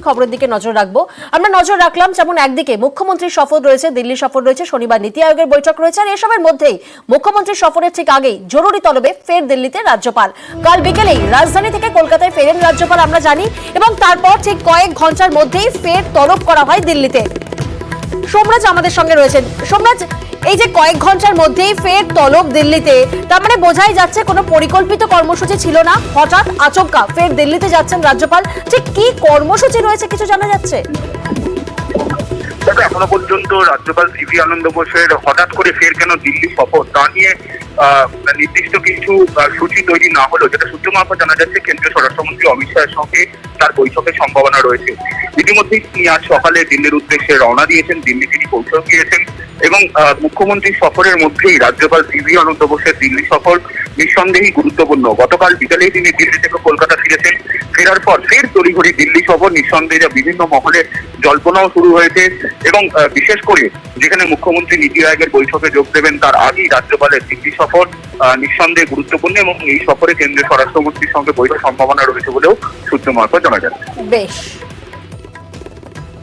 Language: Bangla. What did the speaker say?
খবরের দিকে নজর রাখবো। আমরা নজর রাখলাম যেমন একদিকে মুখ্যমন্ত্রীর সফর রয়েছে, দিল্লি সফর রয়েছে, শনিবার নীতি আয়োগের বৈঠক রয়েছে, আর এসবের মধ্যেই মুখ্যমন্ত্রীর সফরের ঠিক আগেই জরুরি তলবে ফের দিল্লিতে রাজ্যপাল। কাল বিকেলেই রাজধানী থেকে কলকাতায় ফেরেন রাজ্যপাল আমরা জানি, এবং তারপর ঠিক কয়েক ঘন্টার মধ্যেই ফের তলব করা হয় দিল্লিতে। সোমরাজ আমাদের সঙ্গে রয়েছেন। সোমরাজ, এই যে কয়েক ঘন্টার মধ্যেই ফের তলব দিল্লিতে, তার মানে বোঝাই যাচ্ছে কোনো পরিকল্পিত কর্মসূচি ছিল না, হঠাৎ আচমকা ফের দিল্লিতে যাচ্ছেন রাজ্যপাল। ঠিক কি কর্মসূচি রয়েছে কিছু জানা যাচ্ছে? এখনো পর্যন্ত রাজ্যপাল সিভি আনন্দ বোসের হঠাৎ করে ফের কেন দিল্লি সফর তা নিয়ে নির্দিষ্ট কিছু সূচি তৈরি না হলেও যেটা সূত্র মারফত জানা যাচ্ছে কেন্দ্রীয় স্বরাষ্ট্রমন্ত্রী অমিত শাহের সঙ্গে তার বৈঠকের সম্ভাবনা রয়েছে। ইতিমধ্যেই তিনি আজ সকালে দিল্লির উদ্দেশ্যে রওনা দিয়েছেন, দিল্লি তিনি পৌঁছে গিয়েছেন এবং মুখ্যমন্ত্রীর সফরের মধ্যেই রাজ্যপাল সিভি আনন্দ বোসের দিল্লি সফর নিঃসন্দেহেই গুরুত্বপূর্ণ। গতকাল বিকালেই তিনি দিল্লি থেকে কলকাতা ফিরেছেন, ফেরার পর ফের তড়িঘড়ি দিল্লি সফর, নিঃসন্দেহে বিভিন্ন মহলে জল্পনাও শুরু হয়েছে এবং বিশেষ করে যেখানে মুখ্যমন্ত্রী নীতি আয়োগের বৈঠকে যোগ দেবেন তার আগেই রাজ্যপালের দিল্লি সফর নিঃসন্দেহে গুরুত্বপূর্ণ এবং এই সফরে কেন্দ্রীয় স্বরাষ্ট্রমন্ত্রীর সঙ্গে বৈঠক সম্ভাবনা রয়েছে বলেও সূত্র মারফত জানা যাচ্ছে। বেশ।